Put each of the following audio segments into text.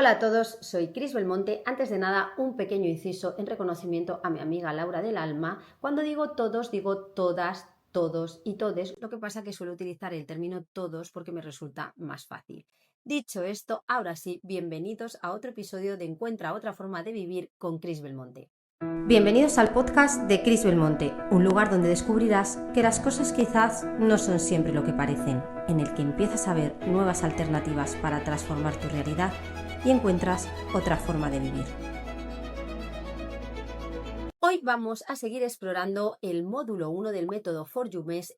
Hola a todos, soy Cris Belmonte. Antes de nada, un pequeño inciso en reconocimiento a mi amiga Laura del Alma. Cuando digo todos, digo todas, todos y todes. Lo que pasa es que suelo utilizar el término todos porque me resulta más fácil. Dicho esto, ahora sí, bienvenidos a otro episodio de Encuentra otra forma de vivir con Cris Belmonte. Bienvenidos al podcast de Cris Belmonte, un lugar donde descubrirás que las cosas quizás no son siempre lo que parecen, en el que empiezas a ver nuevas alternativas para transformar tu realidad y encuentras otra forma de vivir. Hoy vamos a seguir explorando el módulo 1 del método For You Mess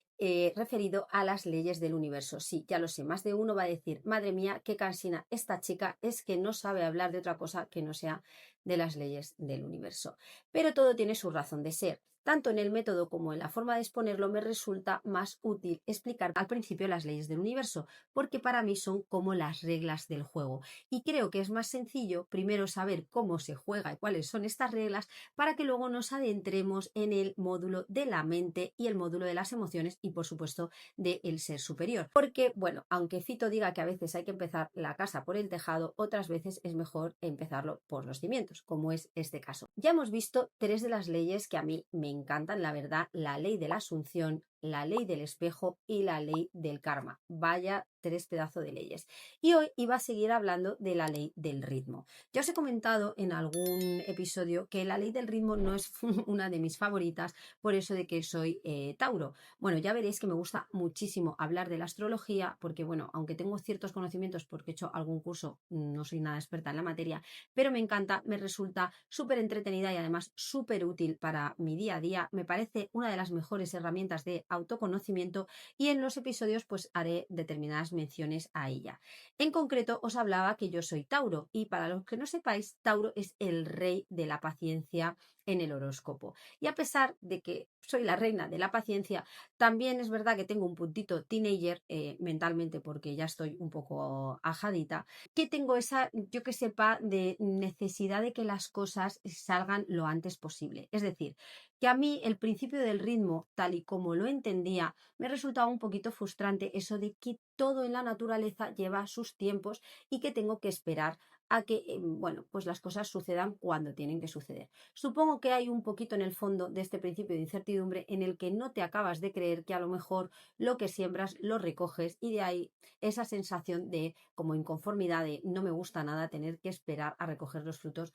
referido a las leyes del universo. Sí, ya lo sé, más de uno va a decir, madre mía, qué cansina esta chica, es que no sabe hablar de otra cosa que no sea de las leyes del universo. Pero todo tiene su razón de ser. Tanto en el método como en la forma de exponerlo me resulta más útil explicar al principio las leyes del universo, porque para mí son como las reglas del juego. Y creo que es más sencillo primero saber cómo se juega y cuáles son estas reglas para que luego nos adentremos en el módulo de la mente y el módulo de las emociones y por supuesto del ser superior. Porque, bueno, aunque Fito diga que a veces hay que empezar la casa por el tejado, otras veces es mejor empezarlo por los cimientos, como es este caso. Ya hemos visto tres de las leyes que a mí me encantan, la verdad, la ley de la asunción, la ley del espejo y la ley del karma. Vaya tres pedazos de leyes. Y hoy iba a seguir hablando de la ley del ritmo. Ya os he comentado en algún episodio que la ley del ritmo no es una de mis favoritas por eso de que soy Tauro. Bueno, ya veréis que me gusta muchísimo hablar de la astrología porque, bueno, aunque tengo ciertos conocimientos porque he hecho algún curso, no soy nada experta en la materia, pero me encanta, me resulta súper entretenida y además súper útil para mi día a día. Me parece una de las mejores herramientas de autoconocimiento y en los episodios pues haré determinadas menciones a ella. En concreto, os hablaba que yo soy Tauro y para los que no sepáis, Tauro es el rey de la paciencia en el horóscopo. Y a pesar de que soy la reina de la paciencia, también es verdad que tengo un puntito teenager mentalmente porque ya estoy un poco ajadita, que tengo esa, yo que sepa, de necesidad de que las cosas salgan lo antes posible. Es decir, que a mí el principio del ritmo, tal y como lo entendía, me resultaba un poquito frustrante eso de que todo en la naturaleza lleva sus tiempos y que tengo que esperar a que, bueno, pues las cosas sucedan cuando tienen que suceder. Supongo que hay un poquito en el fondo de este principio de incertidumbre en el que no te acabas de creer que a lo mejor lo que siembras lo recoges y de ahí esa sensación de como inconformidad de no me gusta nada tener que esperar a recoger los frutos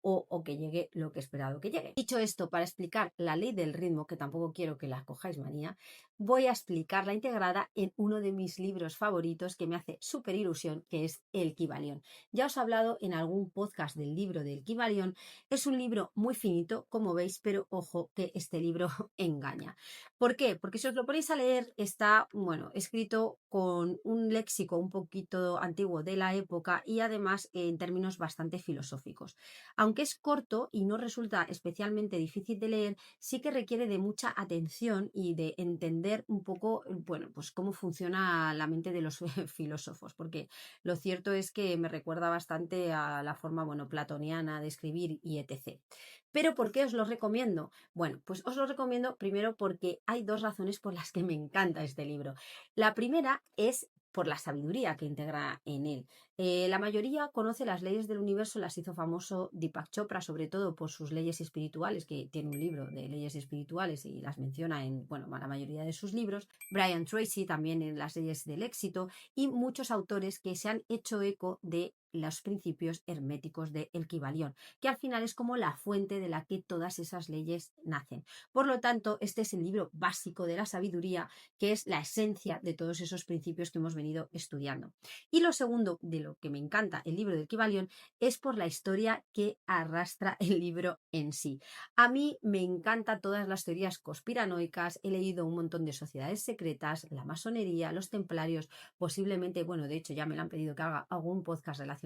o que llegue lo que he esperado que llegue. Dicho esto, para explicar la ley del ritmo, que tampoco quiero que la cojáis manía, voy a explicarla integrada en uno de mis libros favoritos que me hace súper ilusión, que es El Kybalión. Ya os he hablado en algún podcast del libro del Kybalión. Es un libro muy finito, como veis, pero ojo que este libro engaña. ¿Por qué? Porque si os lo ponéis a leer, está, bueno, escrito con un léxico un poquito antiguo de la época y además en términos bastante filosóficos. Aunque es corto y no resulta especialmente difícil de leer, sí que requiere de mucha atención y de entender un poco, bueno, pues cómo funciona la mente de los filósofos, porque lo cierto es que me recuerda bastante a la forma, bueno, platoniana de escribir y etc. Pero ¿por qué os lo recomiendo? Bueno, pues os lo recomiendo primero porque hay dos razones por las que me encanta este libro. La primera es por la sabiduría que integra en él. La mayoría conoce las leyes del universo, las hizo famoso Deepak Chopra, sobre todo por sus leyes espirituales, que tiene un libro de leyes espirituales y las menciona en, bueno, la mayoría de sus libros. Brian Tracy también en las leyes del éxito y muchos autores que se han hecho eco de los principios herméticos de El Kybalión, que al final es como la fuente de la que todas esas leyes nacen. Por lo tanto, este es el libro básico de la sabiduría, que es la esencia de todos esos principios que hemos venido estudiando. Y lo segundo, de lo que me encanta el libro del Kybalión, es por la historia que arrastra el libro en sí. A mí me encantan todas las teorías conspiranoicas, he leído un montón de sociedades secretas, la masonería, los templarios, posiblemente, bueno, de hecho ya me lo han pedido que haga algún podcast relacionado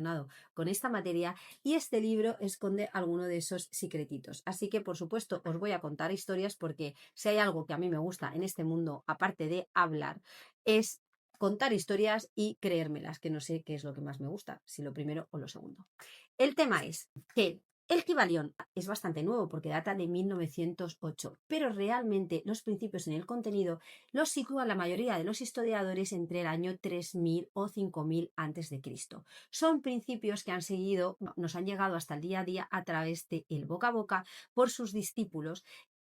con esta materia y este libro esconde alguno de esos secretitos. Así que, por supuesto, os voy a contar historias porque si hay algo que a mí me gusta en este mundo, aparte de hablar, es contar historias y creérmelas, que no sé qué es lo que más me gusta, si lo primero o lo segundo. El tema es que El Kybalión es bastante nuevo porque data de 1908, pero realmente los principios en el contenido los sitúan la mayoría de los historiadores entre el año 3000 o 5000 a.C. Son principios que nos han llegado hasta el día a día a través de el boca a boca por sus discípulos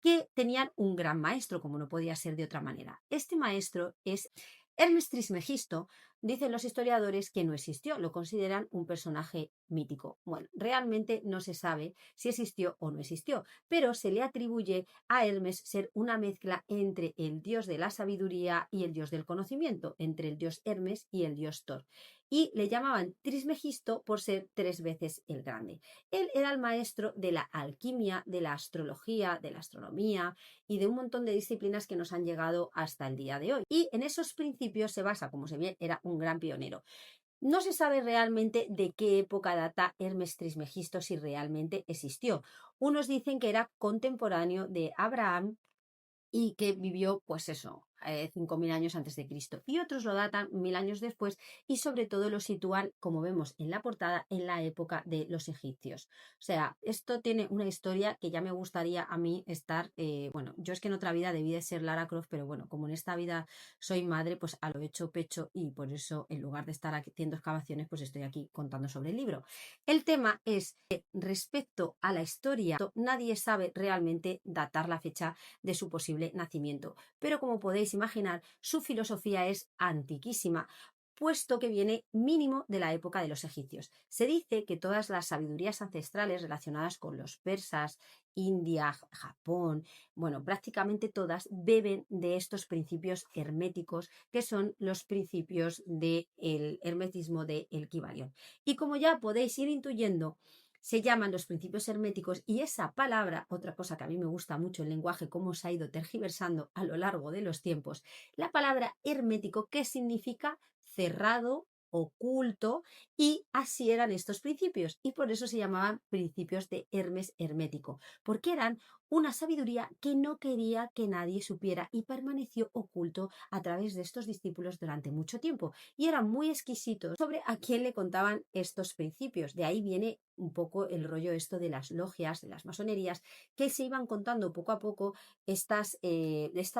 que tenían un gran maestro, como no podía ser de otra manera. Este maestro es Hermes Trismegisto. Dicen los historiadores que no existió, lo consideran un personaje mítico. Bueno, realmente no se sabe si existió o no existió, pero se le atribuye a Hermes ser una mezcla entre el dios de la sabiduría y el dios del conocimiento, entre el dios Hermes y el dios Thor. Y le llamaban Trismegisto por ser 3 veces el grande. Él era el maestro de la alquimia, de la astrología, de la astronomía y de un montón de disciplinas que nos han llegado hasta el día de hoy. Y en esos principios se basa, como se ve, era un gran pionero. No se sabe realmente de qué época data Hermes Trismegisto, si realmente existió. Unos dicen que era contemporáneo de Abraham y que vivió, pues eso, 5000 años antes de Cristo. Y otros lo datan 1000 años después y sobre todo lo sitúan, como vemos en la portada, en la época de los egipcios. O sea, esto tiene una historia que ya me gustaría a mí estar, bueno, yo es que en otra vida debí de ser Lara Croft, pero bueno, como en esta vida soy madre, pues a lo hecho pecho y por eso en lugar de estar aquí haciendo excavaciones, pues estoy aquí contando sobre el libro. El tema es que respecto a la historia, nadie sabe realmente datar la fecha de su posible nacimiento. Pero como podéis imaginar, su filosofía es antiquísima, puesto que viene mínimo de la época de los egipcios. Se dice que todas las sabidurías ancestrales relacionadas con los persas, India, Japón, bueno, prácticamente todas beben de estos principios herméticos, que son los principios del hermetismo de El Kybalión. Y como ya podéis ir intuyendo, se llaman los principios herméticos y esa palabra, otra cosa que a mí me gusta mucho el lenguaje, cómo se ha ido tergiversando a lo largo de los tiempos, la palabra hermético, que significa cerrado, oculto, y así eran estos principios y por eso se llamaban principios de Hermes hermético, porque eran una sabiduría que no quería que nadie supiera y permaneció oculto a través de estos discípulos durante mucho tiempo y eran muy exquisitos sobre a quién le contaban estos principios. De ahí viene un poco el rollo esto de las logias, de las masonerías, que se iban contando poco a poco esta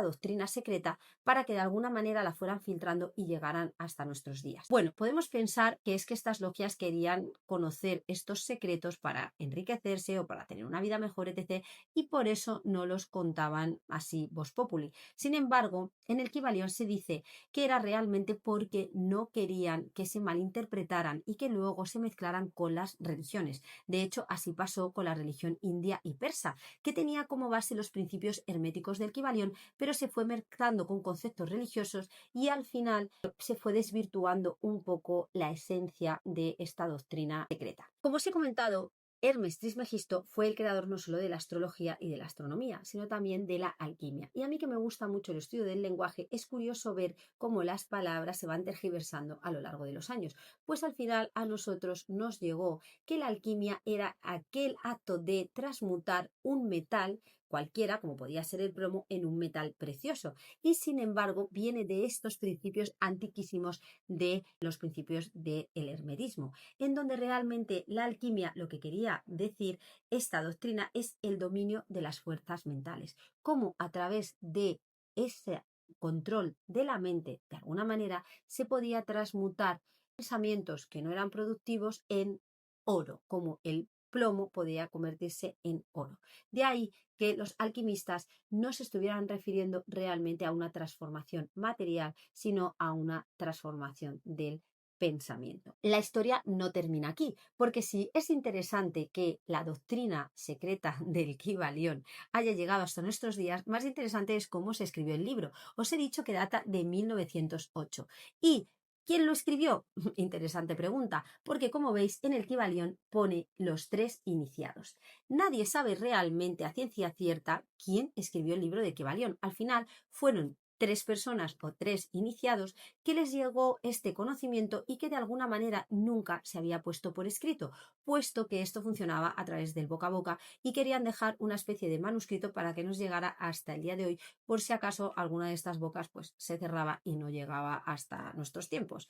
doctrina secreta para que de alguna manera la fueran filtrando y llegaran hasta nuestros días. Bueno, podemos pensar que es que estas logias querían conocer estos secretos para enriquecerse o para tener una vida mejor, etc. Y por eso no los contaban así vos populi. Sin embargo, en el Kybalión se dice que era realmente porque no querían que se malinterpretaran y que luego se mezclaran con las religiones. De hecho, así pasó con la religión india y persa, que tenía como base los principios herméticos del Kybalión, pero se fue mezclando con conceptos religiosos y al final se fue desvirtuando un poco la esencia de esta doctrina secreta. Como os he comentado, Hermes Trismegisto fue el creador no solo de la astrología y de la astronomía, sino también de la alquimia. Y a mí, que me gusta mucho el estudio del lenguaje, es curioso ver cómo las palabras se van tergiversando a lo largo de los años. Pues al final a nosotros nos llegó que la alquimia era aquel acto de transmutar un metal cualquiera, como podía ser el plomo, en un metal precioso. Y sin embargo viene de estos principios antiquísimos, de los principios del hermetismo, en donde realmente la alquimia, lo que quería decir esta doctrina, es el dominio de las fuerzas mentales, cómo a través de ese control de la mente, de alguna manera, se podía transmutar pensamientos que no eran productivos en oro, como el plomo podía convertirse en oro. De ahí que los alquimistas no se estuvieran refiriendo realmente a una transformación material, sino a una transformación del pensamiento. La historia no termina aquí, porque si es interesante que la doctrina secreta del Kybalión haya llegado hasta nuestros días, más interesante es cómo se escribió el libro. Os he dicho que data de 1908 y ¿quién lo escribió? Interesante pregunta, porque como veis en el Kybalión pone los 3 iniciados. Nadie sabe realmente a ciencia cierta quién escribió el libro de Kybalión. Al final fueron 3 personas o 3 iniciados que les llegó este conocimiento y que de alguna manera nunca se había puesto por escrito, puesto que esto funcionaba a través del boca a boca y querían dejar una especie de manuscrito para que nos llegara hasta el día de hoy, por si acaso alguna de estas bocas pues se cerraba y no llegaba hasta nuestros tiempos.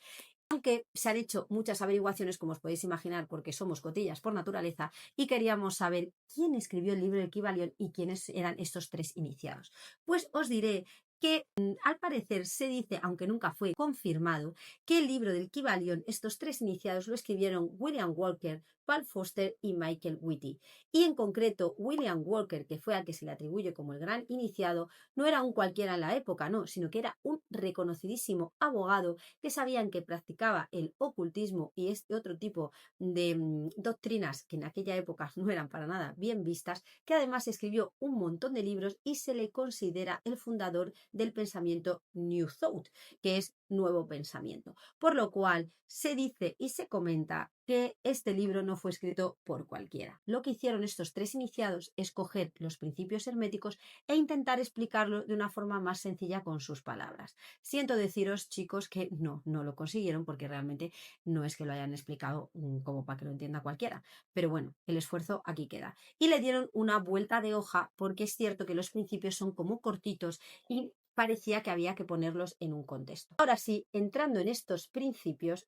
aunque se han hecho muchas averiguaciones, como os podéis imaginar, porque somos cotillas por naturaleza, y queríamos saber quién escribió el libro del Kybalión y quiénes eran estos tres iniciados. Pues os diré que al parecer se dice, aunque nunca fue confirmado, que el libro del Kybalión, estos tres iniciados lo escribieron William Walker, Paul Foster y Michael Whitty. Y en concreto, William Walker, que fue al que se le atribuye como el gran iniciado, no era un cualquiera en la época, no, sino que era un reconocidísimo abogado que sabían que practicaba el ocultismo y este otro tipo de doctrinas que en aquella época no eran para nada bien vistas, que además escribió un montón de libros y se le considera el fundador del pensamiento New Thought, que es nuevo pensamiento. Por lo cual se dice y se comenta que este libro no fue escrito por cualquiera. Lo que hicieron estos tres iniciados es coger los principios herméticos e intentar explicarlo de una forma más sencilla con sus palabras. Siento deciros, chicos, que no lo consiguieron porque realmente no es que lo hayan explicado como para que lo entienda cualquiera. Pero bueno, el esfuerzo aquí queda. Y le dieron una vuelta de hoja porque es cierto que los principios son como cortitos y parecía que había que ponerlos en un contexto. Ahora sí, entrando en estos principios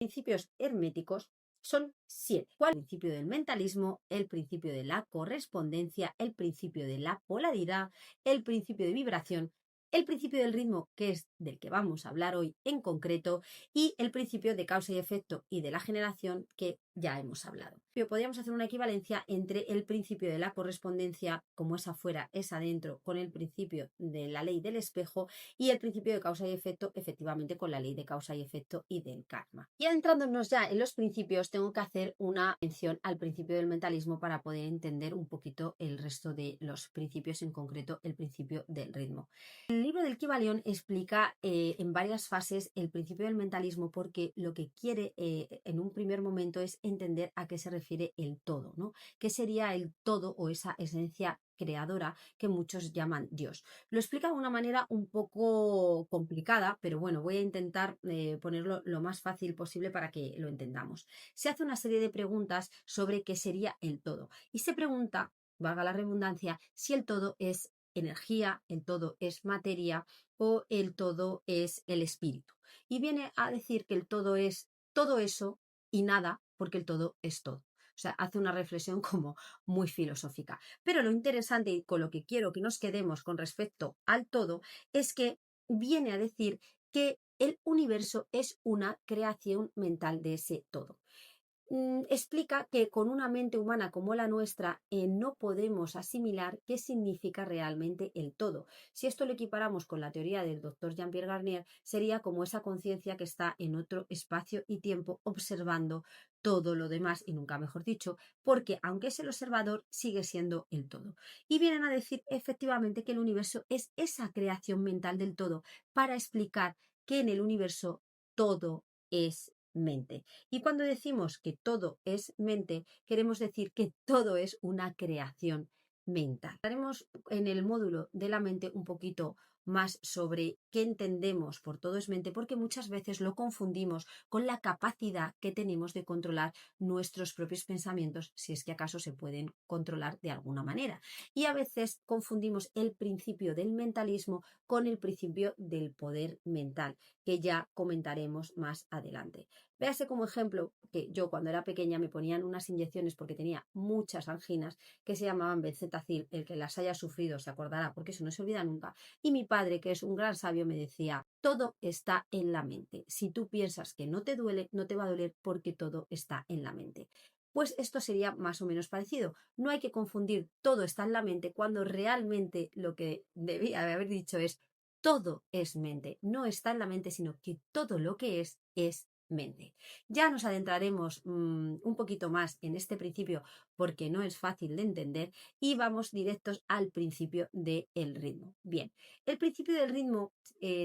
herméticos, son 7. ¿Cuál? El principio del mentalismo, el principio de la correspondencia, el principio de la polaridad, el principio de vibración, el principio del ritmo, que es del que vamos a hablar hoy en concreto, y el principio de causa y efecto y de la generación, que ya hemos hablado. Podríamos hacer una equivalencia entre el principio de la correspondencia, como es afuera, es adentro, con el principio de la ley del espejo, y el principio de causa y efecto, efectivamente, con la ley de causa y efecto y del karma. Y adentrándonos ya en los principios, tengo que hacer una mención al principio del mentalismo para poder entender un poquito el resto de los principios, en concreto el principio del ritmo. El libro del Kybalión explica en varias fases el principio del mentalismo porque lo que quiere en un primer momento es entender a qué se refiere el todo, ¿no? ¿Qué sería el todo o esa esencia creadora que muchos llaman Dios? Lo explica de una manera un poco complicada, pero bueno, voy a intentar ponerlo lo más fácil posible para que lo entendamos. Se hace una serie de preguntas sobre qué sería el todo y se pregunta, valga la redundancia, si el todo es energía, el todo es materia o el todo es el espíritu. Y viene a decir que el todo es todo eso y nada, porque el todo es todo. O sea, hace una reflexión como muy filosófica. Pero lo interesante y con lo que quiero que nos quedemos con respecto al todo es que viene a decir que el universo es una creación mental de ese todo. Explica que con una mente humana como la nuestra no podemos asimilar qué significa realmente el todo. Si esto lo equiparamos con la teoría del doctor Jean-Pierre Garnier, sería como esa conciencia que está en otro espacio y tiempo observando todo lo demás, y nunca mejor dicho, porque aunque es el observador, sigue siendo el todo. Y vienen a decir efectivamente que el universo es esa creación mental del todo para explicar que en el universo todo es mente. Y cuando decimos que todo es mente, queremos decir que todo es una creación mental. Hablaremos en el módulo de la mente un poquito más sobre qué entendemos por todo es mente, porque muchas veces lo confundimos con la capacidad que tenemos de controlar nuestros propios pensamientos, si es que acaso se pueden controlar de alguna manera. Y a veces confundimos el principio del mentalismo con el principio del poder mental, que ya comentaremos más adelante. Véase como ejemplo que yo cuando era pequeña me ponían unas inyecciones porque tenía muchas anginas que se llamaban benzetacil. El que las haya sufrido se acordará porque eso no se olvida nunca. Y mi padre, que es un gran sabio, me decía, todo está en la mente. Si tú piensas que no te duele, no te va a doler porque todo está en la mente. Pues esto sería más o menos parecido. No hay que confundir todo está en la mente cuando realmente lo que debía haber dicho es todo es mente. No está en la mente, sino que todo lo que es mente. Ya nos adentraremos un poquito más en este principio porque no es fácil de entender y vamos directos al principio del ritmo. Bien, el principio del ritmo,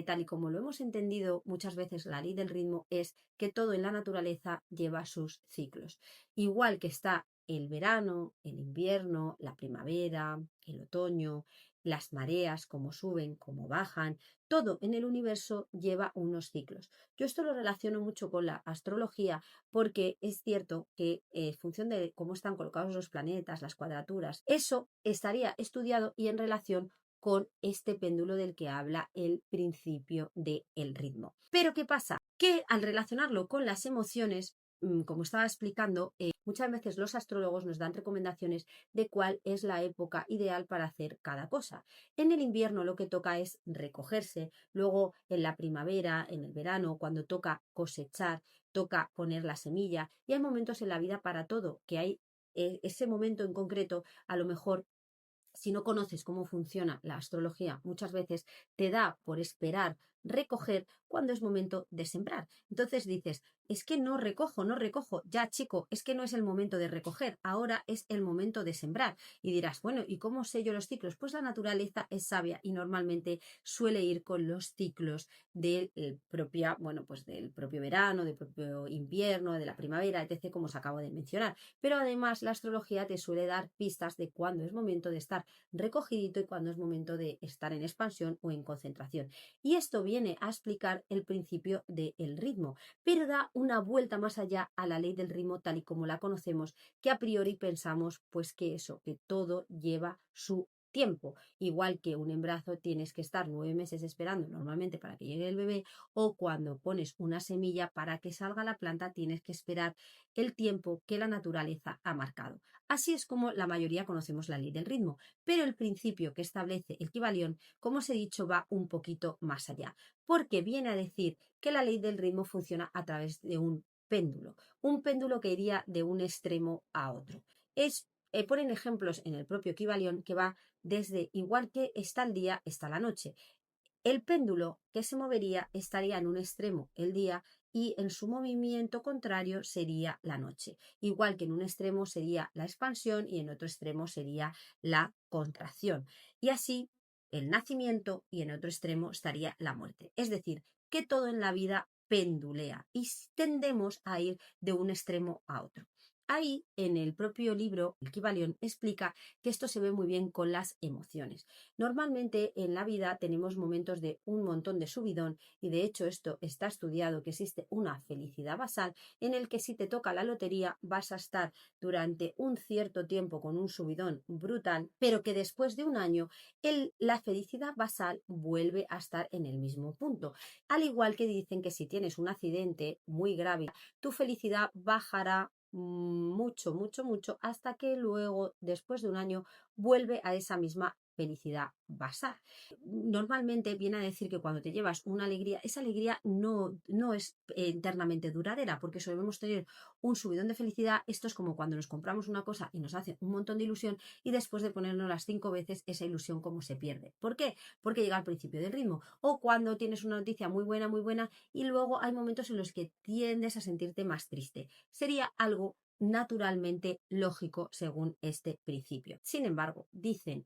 tal y como lo hemos entendido muchas veces, la ley del ritmo es que todo en la naturaleza lleva sus ciclos. Igual que está el verano, el invierno, la primavera, el otoño, las mareas, cómo suben, cómo bajan, todo en el universo lleva unos ciclos. Yo esto lo relaciono mucho con la astrología porque es cierto que en función de cómo están colocados los planetas, las cuadraturas, eso estaría estudiado y en relación con este péndulo del que habla el principio del ritmo. Pero ¿qué pasa? Que al relacionarlo con las emociones, como estaba explicando, muchas veces los astrólogos nos dan recomendaciones de cuál es la época ideal para hacer cada cosa. En el invierno lo que toca es recogerse, luego en la primavera, en el verano, cuando toca cosechar, toca poner la semilla, y hay momentos en la vida para todo, que hay ese momento en concreto, a lo mejor si no conoces cómo funciona la astrología, muchas veces te da por esperar recoger cuando es momento de sembrar. Entonces dices, es que no recojo, no recojo. Ya, chico, es que no es el momento de recoger, ahora es el momento de sembrar. Y dirás, bueno, ¿y cómo sé yo los ciclos? Pues la naturaleza es sabia y normalmente suele ir con los ciclos del pues del propio verano, del propio invierno, de la primavera, etc., como os acabo de mencionar. Pero además la astrología te suele dar pistas de cuándo es momento de estar recogidito y cuándo es momento de estar en expansión o en concentración. Y esto viene a explicar el principio del ritmo, pero da una vuelta más allá a la ley del ritmo tal y como la conocemos, que a priori pensamos pues que eso, que todo lleva su tiempo. Igual que un embarazo tienes que estar 9 meses esperando normalmente para que llegue el bebé, o cuando pones una semilla para que salga la planta tienes que esperar el tiempo que la naturaleza ha marcado. Así es como la mayoría conocemos la ley del ritmo, pero el principio que establece el Kybalión, como os he dicho, va un poquito más allá, porque viene a decir que la ley del ritmo funciona a través de un péndulo que iría de un extremo a otro. Ponen ejemplos en el propio Kybalión que va desde igual que está el día, está la noche. El péndulo que se movería estaría en un extremo el día y en su movimiento contrario sería la noche. Igual que en un extremo sería la expansión y en otro extremo sería la contracción. Y así el nacimiento y en otro extremo estaría la muerte. Es decir, que todo en la vida pendulea y tendemos a ir de un extremo a otro. Ahí, en el propio libro, el Kybalión explica que esto se ve muy bien con las emociones. Normalmente en la vida tenemos momentos de un montón de subidón y de hecho esto está estudiado que existe una felicidad basal en el que si te toca la lotería vas a estar durante un cierto tiempo con un subidón brutal, pero que después de un año la felicidad basal vuelve a estar en el mismo punto. Al igual que dicen que si tienes un accidente muy grave, tu felicidad bajará mucho, mucho, mucho, hasta que luego, después de un año, vuelve a esa misma felicidad basal. Normalmente viene a decir que cuando te llevas una alegría, esa alegría no es internamente duradera, porque solemos tener un subidón de felicidad. Esto es como cuando nos compramos una cosa y nos hace un montón de ilusión y después de ponernos las 5 veces esa ilusión como se pierde. ¿Por qué? Porque llega al principio del ritmo. O cuando tienes una noticia muy buena y luego hay momentos en los que tiendes a sentirte más triste. Sería algo naturalmente lógico según este principio. Sin embargo, dicen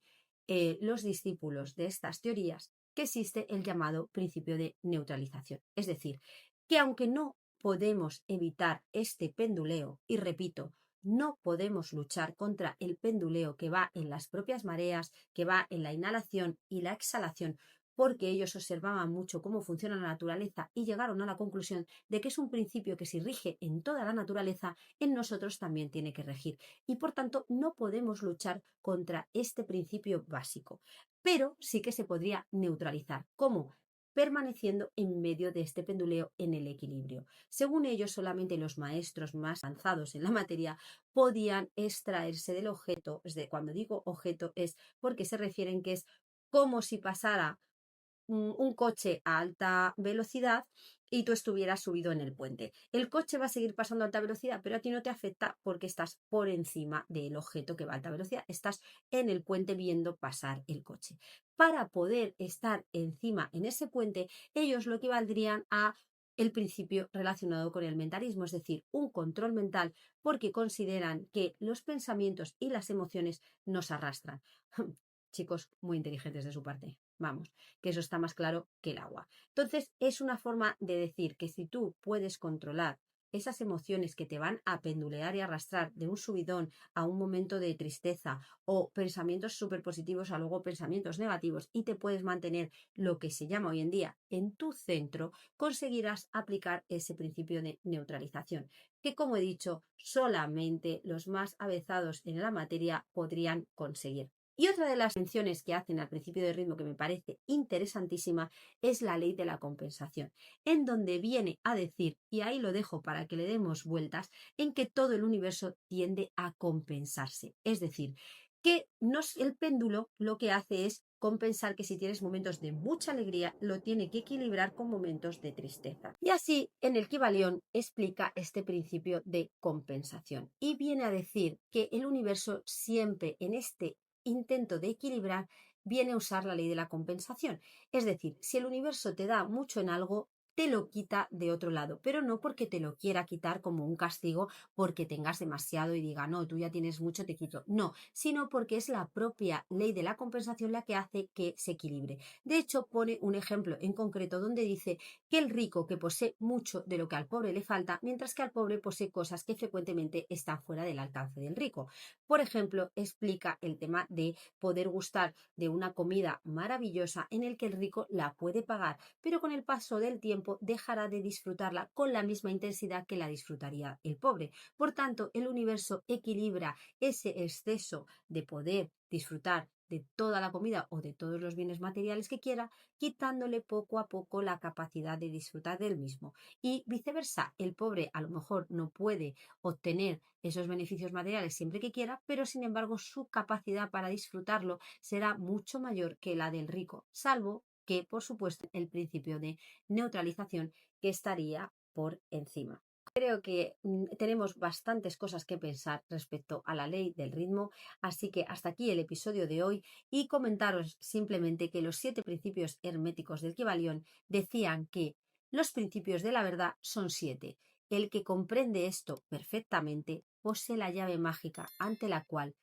los discípulos de estas teorías que existe el llamado principio de neutralización. Es decir, que aunque no podemos evitar este penduleo, y repito, no podemos luchar contra el penduleo que va en las propias mareas, que va en la inhalación y la exhalación, porque ellos observaban mucho cómo funciona la naturaleza y llegaron a la conclusión de que es un principio que si rige en toda la naturaleza, en nosotros también tiene que regir. Y por tanto no podemos luchar contra este principio básico, pero sí que se podría neutralizar. ¿Cómo? Permaneciendo en medio de este penduleo en el equilibrio. Según ellos, solamente los maestros más avanzados en la materia podían extraerse del objeto. Cuando digo objeto es porque se refieren que es como si pasara un coche a alta velocidad y tú estuvieras subido en el puente. El coche va a seguir pasando a alta velocidad, pero a ti no te afecta porque estás por encima del objeto que va a alta velocidad. Estás en el puente viendo pasar el coche. Para poder estar encima en ese puente, ellos lo equivaldrían a el principio relacionado con el mentalismo, es decir, un control mental, porque consideran que los pensamientos y las emociones nos arrastran. Chicos muy inteligentes de su parte, vamos, que eso está más claro que el agua. Entonces, es una forma de decir que si tú puedes controlar esas emociones que te van a pendulear y arrastrar de un subidón a un momento de tristeza o pensamientos súper positivos a luego pensamientos negativos y te puedes mantener lo que se llama hoy en día en tu centro, conseguirás aplicar ese principio de neutralización, que como he dicho, solamente los más avezados en la materia podrían conseguir. Y otra de las menciones que hacen al principio del ritmo que me parece interesantísima es la ley de la compensación, en donde viene a decir, y ahí lo dejo para que le demos vueltas, en que todo el universo tiende a compensarse. Es decir, que el péndulo lo que hace es compensar que si tienes momentos de mucha alegría, lo tiene que equilibrar con momentos de tristeza. Y así, en el Kybalión explica este principio de compensación y viene a decir que el universo siempre en este intento de equilibrar viene a usar la ley de la compensación. Es decir, si el universo te da mucho en algo, te lo quita de otro lado, pero no porque te lo quiera quitar como un castigo porque tengas demasiado y diga, no, tú ya tienes mucho, te quito. No, sino porque es la propia ley de la compensación la que hace que se equilibre. De hecho, pone un ejemplo en concreto donde dice que el rico que posee mucho de lo que al pobre le falta, mientras que al pobre posee cosas que frecuentemente están fuera del alcance del rico. Por ejemplo, explica el tema de poder gustar de una comida maravillosa en el que el rico la puede pagar, pero con el paso del tiempo dejará de disfrutarla con la misma intensidad que la disfrutaría el pobre. Por tanto, el universo equilibra ese exceso de poder disfrutar de toda la comida o de todos los bienes materiales que quiera, quitándole poco a poco la capacidad de disfrutar del mismo. Y viceversa, el pobre a lo mejor no puede obtener esos beneficios materiales siempre que quiera, pero sin embargo su capacidad para disfrutarlo será mucho mayor que la del rico, salvo que, por supuesto, el principio de neutralización que estaría por encima. Creo que tenemos bastantes cosas que pensar respecto a la ley del ritmo, así que hasta aquí el episodio de hoy y comentaros simplemente que los 7 principios herméticos del Kybalión decían que los principios de la verdad son 7. El que comprende esto perfectamente posee la llave mágica ante la cual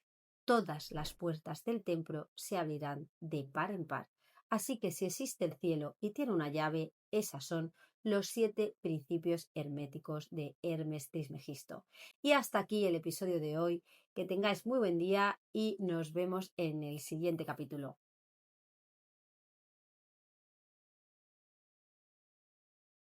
todas las puertas del templo se abrirán de par en par. Así que si existe el cielo y tiene una llave, esas son los 7 principios herméticos de Hermes Trismegisto. Y hasta aquí el episodio de hoy. Que tengáis muy buen día y nos vemos en el siguiente capítulo.